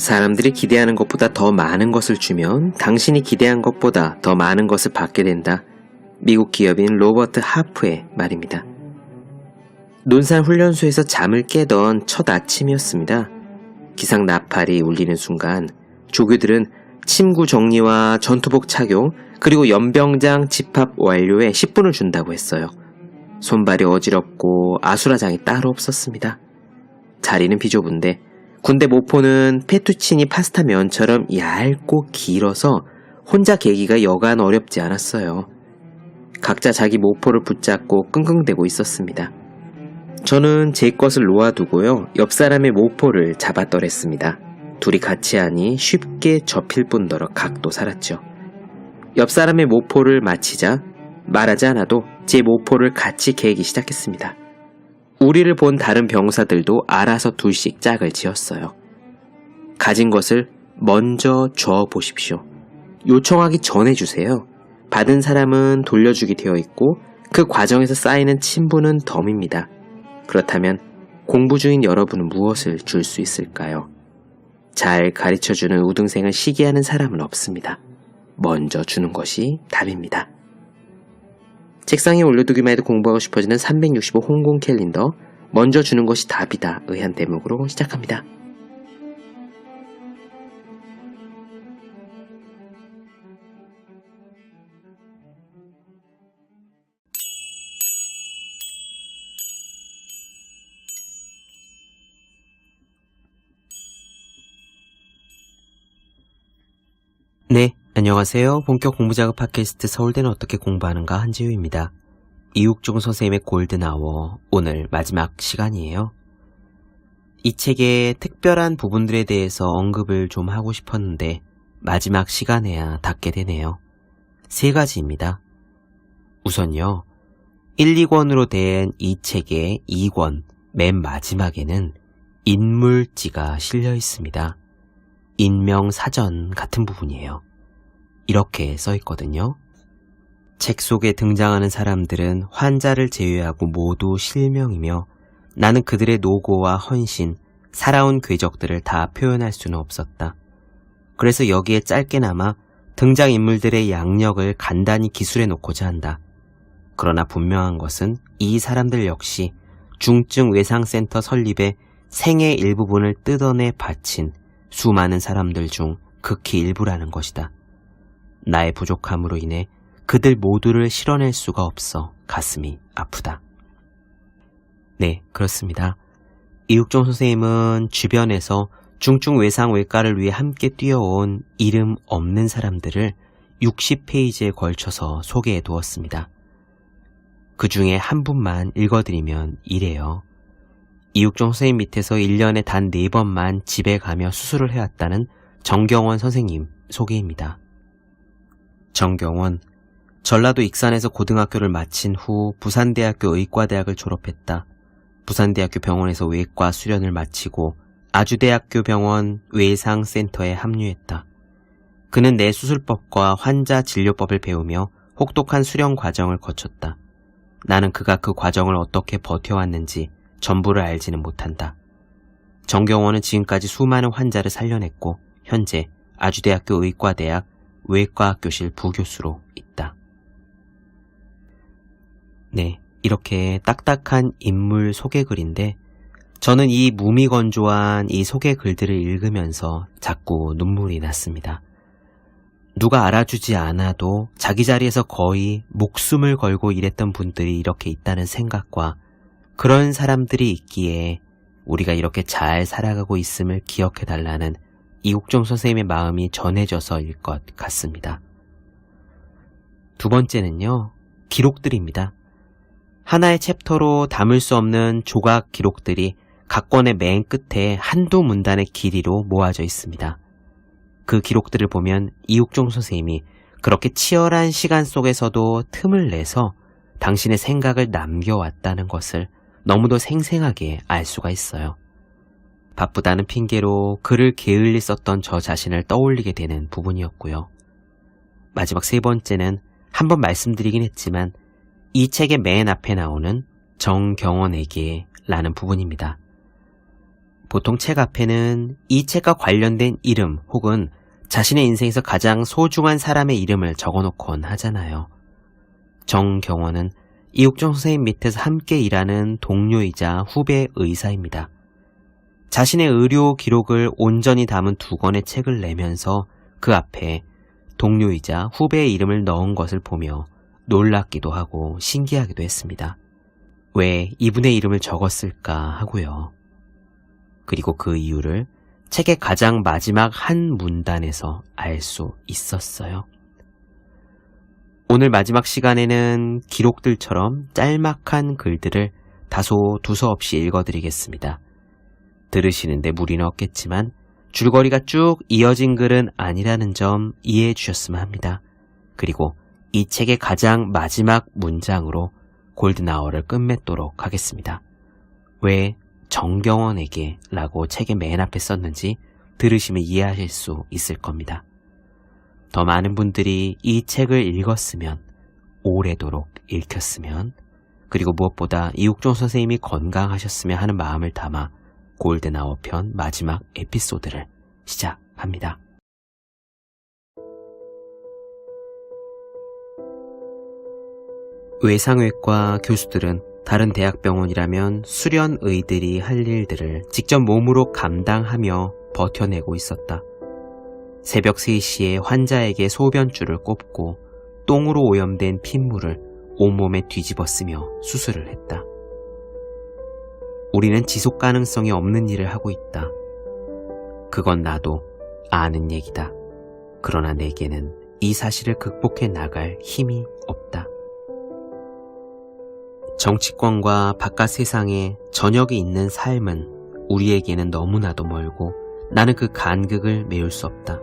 사람들이 기대하는 것보다 더 많은 것을 주면 당신이 기대한 것보다 더 많은 것을 받게 된다. 미국 기업인 로버트 하프의 말입니다. 논산 훈련소에서 잠을 깨던 첫 아침이었습니다. 기상 나팔이 울리는 순간 조교들은 침구 정리와 전투복 착용 그리고 연병장 집합 완료에 10분을 준다고 했어요. 손발이 어지럽고 아수라장이 따로 없었습니다. 자리는 비좁은데 군대 모포는 페투치니 파스타 면처럼 얇고 길어서 혼자 계기가 여간 어렵지 않았어요. 각자 자기 모포를 붙잡고 끙끙대고 있었습니다. 저는 제 것을 놓아두고요. 옆 사람의 모포를 잡아떠랬습니다. 둘이 같이 하니 쉽게 접힐 뿐더러 각도 살았죠. 옆 사람의 모포를 마치자 말하지 않아도 제 모포를 같이 개기 시작했습니다. 우리를 본 다른 병사들도 알아서 둘씩 짝을 지었어요. 가진 것을 먼저 줘 보십시오. 요청하기 전에 주세요. 받은 사람은 돌려주기 되어 있고 그 과정에서 쌓이는 친분은 덤입니다. 그렇다면 공부 중인 여러분은 무엇을 줄 수 있을까요? 잘 가르쳐주는 우등생을 시기하는 사람은 없습니다. 먼저 주는 것이 답입니다. 책상에 올려두기만 해도 공부하고 싶어지는 365 홍콩 캘린더 먼저 주는 것이 답이다 의한 대목으로 시작합니다. 네, 안녕하세요. 본격 공부작업 팟캐스트 서울대는 어떻게 공부하는가 한지우입니다. 이육종 선생님의 골든아워 오늘 마지막 시간이에요. 이 책의 특별한 부분들에 대해서 언급을 좀 하고 싶었는데 마지막 시간에야 닿게 되네요. 3가지입니다. 우선요. 1, 2권으로 된 이 책의 2권 맨 마지막에는 인물지가 실려 있습니다. 인명사전 같은 부분이에요. 이렇게 써 있거든요. 책 속에 등장하는 사람들은 환자를 제외하고 모두 실명이며 나는 그들의 노고와 헌신, 살아온 궤적들을 다 표현할 수는 없었다. 그래서 여기에 짧게나마 등장인물들의 양력을 간단히 기술해 놓고자 한다. 그러나 분명한 것은 이 사람들 역시 중증 외상센터 설립에 생의 일부분을 뜯어내 바친 수많은 사람들 중 극히 일부라는 것이다. 나의 부족함으로 인해 그들 모두를 실어낼 수가 없어 가슴이 아프다. 네, 그렇습니다. 이육종 선생님은 주변에서 중증 외상외과를 위해 함께 뛰어온 이름 없는 사람들을 60페이지에 걸쳐서 소개해 두었습니다. 그 중에 한 분만 읽어드리면 이래요. 이육종 선생님 밑에서 1년에 단 4번만 집에 가며 수술을 해왔다는 정경원 선생님 소개입니다. 정경원, 전라도 익산에서 고등학교를 마친 후 부산대학교 의과대학을 졸업했다. 부산대학교 병원에서 외과 수련을 마치고 아주대학교 병원 외상센터에 합류했다. 그는 뇌수술법과 환자 진료법을 배우며 혹독한 수련 과정을 거쳤다. 나는 그가 그 과정을 어떻게 버텨왔는지 전부를 알지는 못한다. 정경원은 지금까지 수많은 환자를 살려냈고 현재 아주대학교 의과대학 외과학교실 부교수로 있다. 네, 이렇게 딱딱한 인물 소개글인데 저는 이 무미건조한 이 소개글들을 읽으면서 자꾸 눈물이 났습니다. 누가 알아주지 않아도 자기 자리에서 거의 목숨을 걸고 일했던 분들이 이렇게 있다는 생각과 그런 사람들이 있기에 우리가 이렇게 잘 살아가고 있음을 기억해달라는 이국종 선생님의 마음이 전해져서일 것 같습니다. 두 번째는요, 기록들입니다. 하나의 챕터로 담을 수 없는 조각 기록들이 각 권의 맨 끝에 한두 문단의 길이로 모아져 있습니다. 그 기록들을 보면 이육종 선생님이 그렇게 치열한 시간 속에서도 틈을 내서 당신의 생각을 남겨왔다는 것을 너무도 생생하게 알 수가 있어요. 바쁘다는 핑계로 글을 게을리 썼던 저 자신을 떠올리게 되는 부분이었고요. 마지막 3번째는 한번 말씀드리긴 했지만 이 책의 맨 앞에 나오는 정경원에게 라는 부분입니다. 보통 책 앞에는 이 책과 관련된 이름 혹은 자신의 인생에서 가장 소중한 사람의 이름을 적어놓곤 하잖아요. 정경원은 이육종 선생님 밑에서 함께 일하는 동료이자 후배 의사입니다. 자신의 의료 기록을 온전히 담은 2권의 책을 내면서 그 앞에 동료이자 후배의 이름을 넣은 것을 보며 놀랍기도 하고 신기하기도 했습니다. 왜 이분의 이름을 적었을까 하고요. 그리고 그 이유를 책의 가장 마지막 한 문단에서 알 수 있었어요. 오늘 마지막 시간에는 기록들처럼 짤막한 글들을 다소 두서없이 읽어드리겠습니다. 들으시는데 무리는 없겠지만 줄거리가 쭉 이어진 글은 아니라는 점 이해해 주셨으면 합니다. 그리고 이 책의 가장 마지막 문장으로 골든아워를 끝맺도록 하겠습니다. 왜 정경원에게 라고 책의 맨 앞에 썼는지 들으시면 이해하실 수 있을 겁니다. 더 많은 분들이 이 책을 읽었으면, 오래도록 읽혔으면, 그리고 무엇보다 이육종 선생님이 건강하셨으면 하는 마음을 담아 골든아워 편 마지막 에피소드를 시작합니다. 외상외과 교수들은 다른 대학병원이라면 수련의들이 할 일들을 직접 몸으로 감당하며 버텨내고 있었다. 새벽 3시에 환자에게 소변줄을 꼽고 똥으로 오염된 핏물을 온몸에 뒤집어 쓰며 수술을 했다. 우리는 지속 가능성이 없는 일을 하고 있다. 그건 나도 아는 얘기다. 그러나 내게는 이 사실을 극복해 나갈 힘이 없다. 정치권과 바깥 세상에 저녁이 있는 삶은 우리에게는 너무나도 멀고 나는 그 간극을 메울 수 없다.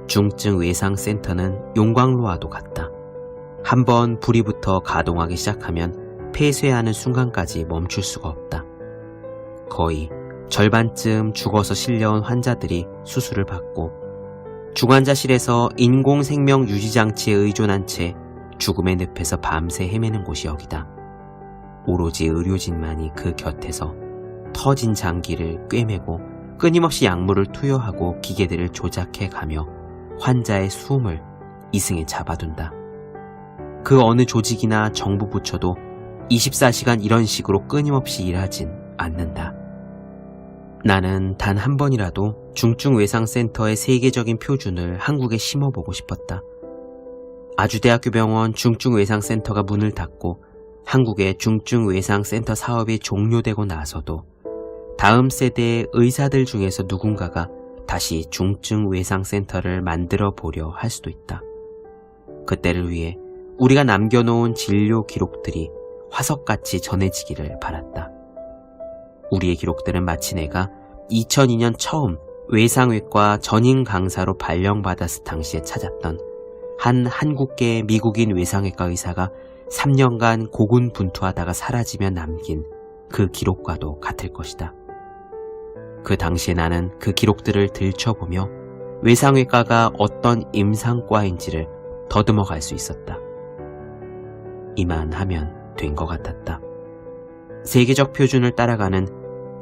중증 외상센터는 용광로와도 같다. 한번 불이 붙어 가동하기 시작하면 폐쇄하는 순간까지 멈출 수가 없다. 거의 절반쯤 죽어서 실려온 환자들이 수술을 받고 중환자실에서 인공생명 유지장치에 의존한 채 죽음의 늪에서 밤새 헤매는 곳이 여기다. 오로지 의료진만이 그 곁에서 터진 장기를 꿰매고 끊임없이 약물을 투여하고 기계들을 조작해가며 환자의 숨을 이승에 잡아둔다. 그 어느 조직이나 정부 부처도 24시간 이런 식으로 끊임없이 일하진 않는다. 나는 단 한 번이라도 중증외상센터의 세계적인 표준을 한국에 심어보고 싶었다. 아주대학교 병원 중증외상센터가 문을 닫고 한국의 중증외상센터 사업이 종료되고 나서도 다음 세대의 의사들 중에서 누군가가 다시 중증외상센터를 만들어 보려 할 수도 있다. 그때를 위해 우리가 남겨놓은 진료 기록들이 화석같이 전해지기를 바랐다. 우리의 기록들은 마치 내가 2002년 처음 외상외과 전임 강사로 발령받았을 당시에 찾았던 한 한국계 미국인 외상외과 의사가 3년간 고군분투하다가 사라지며 남긴 그 기록과도 같을 것이다. 그 당시에 나는 그 기록들을 들춰보며 외상외과가 어떤 임상과인지를 더듬어 갈 수 있었다. 이만하면 된 것 같았다. 세계적 표준을 따라가는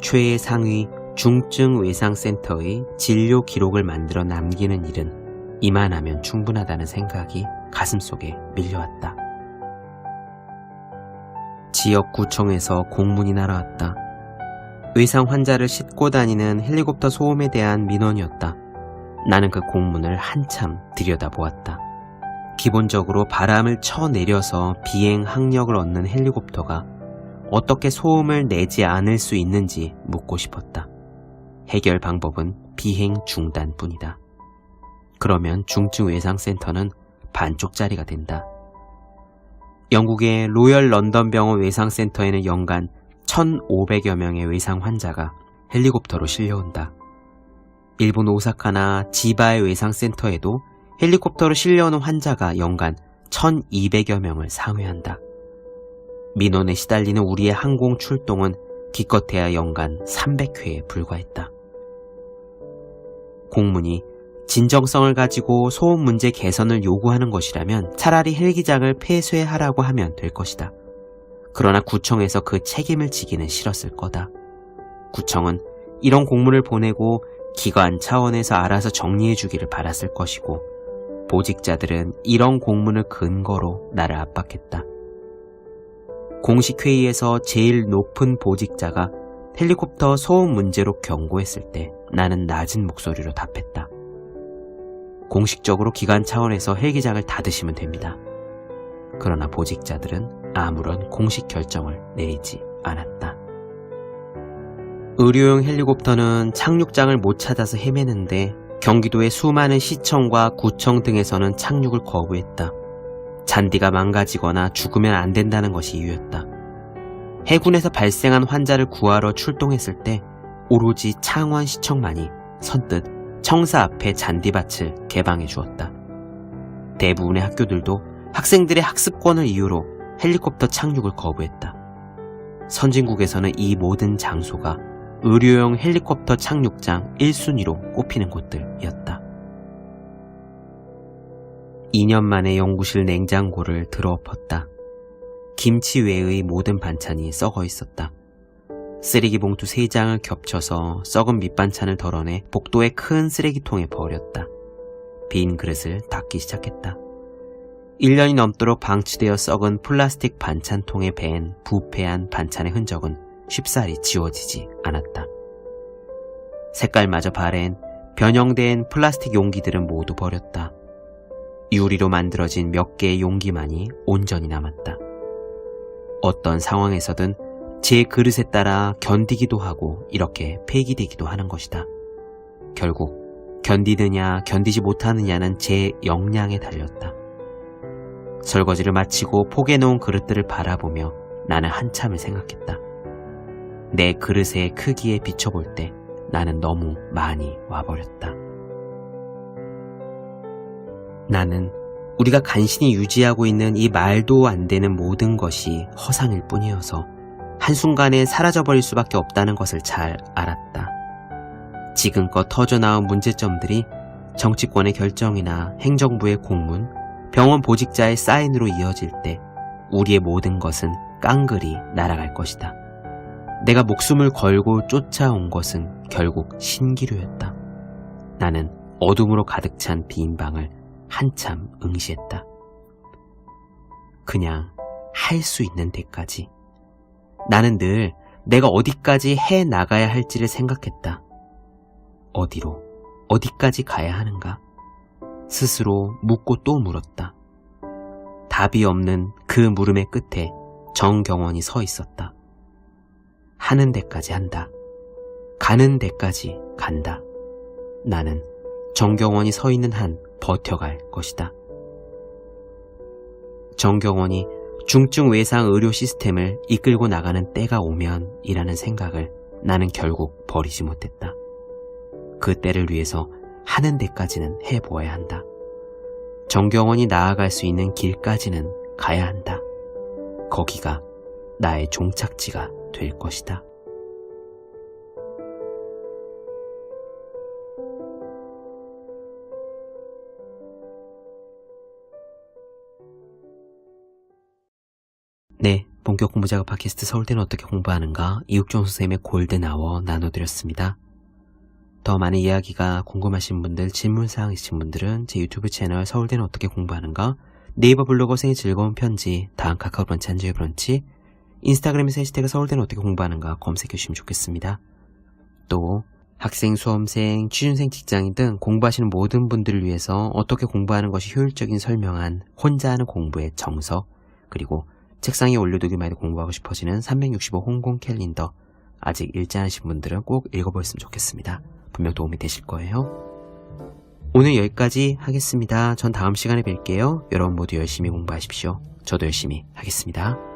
최상위 중증외상센터의 진료 기록을 만들어 남기는 일은 이만하면 충분하다는 생각이 가슴속에 밀려왔다. 지역구청에서 공문이 날아왔다. 외상 환자를 싣고 다니는 헬리콥터 소음에 대한 민원이었다. 나는 그 공문을 한참 들여다보았다. 기본적으로 바람을 쳐내려서 비행 항력을 얻는 헬리콥터가 어떻게 소음을 내지 않을 수 있는지 묻고 싶었다. 해결 방법은 비행 중단뿐이다. 그러면 중증외상센터는 반쪽짜리가 된다. 영국의 로열 런던 병원 외상센터에는 연간 1,500여 명의 외상 환자가 헬리콥터로 실려온다. 일본 오사카나 지바의 외상센터에도 헬리콥터로 실려오는 환자가 연간 1,200여 명을 상회한다. 민원에 시달리는 우리의 항공 출동은 기껏해야 연간 300회에 불과했다. 공문이 진정성을 가지고 소음 문제 개선을 요구하는 것이라면 차라리 헬기장을 폐쇄하라고 하면 될 것이다. 그러나 구청에서 그 책임을 지기는 싫었을 거다. 구청은 이런 공문을 보내고 기관 차원에서 알아서 정리해 주기를 바랐을 것이고, 보직자들은 이런 공문을 근거로 나를 압박했다. 공식 회의에서 제일 높은 보직자가 헬리콥터 소음 문제로 경고했을 때 나는 낮은 목소리로 답했다. 공식적으로 기관 차원에서 헬기장을 닫으시면 됩니다. 그러나 보직자들은 아무런 공식 결정을 내리지 않았다. 의료용 헬리콥터는 착륙장을 못 찾아서 헤매는데 경기도의 수많은 시청과 구청 등에서는 착륙을 거부했다. 잔디가 망가지거나 죽으면 안 된다는 것이 이유였다. 해군에서 발생한 환자를 구하러 출동했을 때 오로지 창원시청만이 선뜻 청사 앞에 잔디밭을 개방해 주었다. 대부분의 학교들도 학생들의 학습권을 이유로 헬리콥터 착륙을 거부했다. 선진국에서는 이 모든 장소가 의료용 헬리콥터 착륙장 1순위로 꼽히는 곳들이었다. 2년 만에 연구실 냉장고를 들어엎었다. 김치 외의 모든 반찬이 썩어 있었다. 쓰레기 봉투 3장을 겹쳐서 썩은 밑반찬을 덜어내 복도의 큰 쓰레기통에 버렸다. 빈 그릇을 닦기 시작했다. 1년이 넘도록 방치되어 썩은 플라스틱 반찬통에 밴 부패한 반찬의 흔적은 쉽사리 지워지지 않았다. 색깔마저 바랜 변형된 플라스틱 용기들은 모두 버렸다. 유리로 만들어진 몇 개의 용기만이 온전히 남았다. 어떤 상황에서든 제 그릇에 따라 견디기도 하고 이렇게 폐기되기도 하는 것이다. 결국 견디느냐 견디지 못하느냐는 제 역량에 달렸다. 설거지를 마치고 포개놓은 그릇들을 바라보며 나는 한참을 생각했다. 내 그릇의 크기에 비춰볼 때 나는 너무 많이 와버렸다. 나는 우리가 간신히 유지하고 있는 이 말도 안 되는 모든 것이 허상일 뿐이어서 한순간에 사라져버릴 수밖에 없다는 것을 잘 알았다. 지금껏 터져나온 문제점들이 정치권의 결정이나 행정부의 공문, 병원 보직자의 사인으로 이어질 때 우리의 모든 것은 깡그리 날아갈 것이다. 내가 목숨을 걸고 쫓아온 것은 결국 신기루였다. 나는 어둠으로 가득 찬 빈 방을 한참 응시했다. 그냥 할 수 있는 데까지. 나는 늘 내가 어디까지 해 나가야 할지를 생각했다. 어디로, 어디까지 가야 하는가? 스스로 묻고 또 물었다. 답이 없는 그 물음의 끝에 정경원이 서 있었다. 하는 데까지 한다. 가는 데까지 간다. 나는 정경원이 서 있는 한 버텨갈 것이다. 정경원이 중증 외상 의료 시스템을 이끌고 나가는 때가 오면 이라는 생각을 나는 결국 버리지 못했다. 그 때를 위해서 하는 데까지는 해보아야 한다. 정경원이 나아갈 수 있는 길까지는 가야 한다. 거기가 나의 종착지가 될 것이다. 네, 본격 공부작업 팟캐스트 서울대는 어떻게 공부하는가 이육종 선생님의 골든아워 나눠드렸습니다. 더 많은 이야기가 궁금하신 분들, 질문사항 있으신 분들은 제 유튜브 채널 서울대는 어떻게 공부하는가, 네이버 블로그 생의 즐거운 편지, 다음 카카오 브런치 한주의 브런치, 인스타그램에서 해시태그 서울대는 어떻게 공부하는가 검색해 주시면 좋겠습니다. 또 학생, 수험생, 취준생, 직장인 등 공부하시는 모든 분들을 위해서 어떻게 공부하는 것이 효율적인 설명한 혼자 하는 공부의 정석, 그리고 책상에 올려두기만 해도 공부하고 싶어지는 365 홍콩 캘린더, 아직 읽지 않으신 분들은 꼭 읽어보셨으면 좋겠습니다. 분명 도움이 되실 거예요. 오늘 여기까지 하겠습니다. 전 다음 시간에 뵐게요. 여러분 모두 열심히 공부하십시오. 저도 열심히 하겠습니다.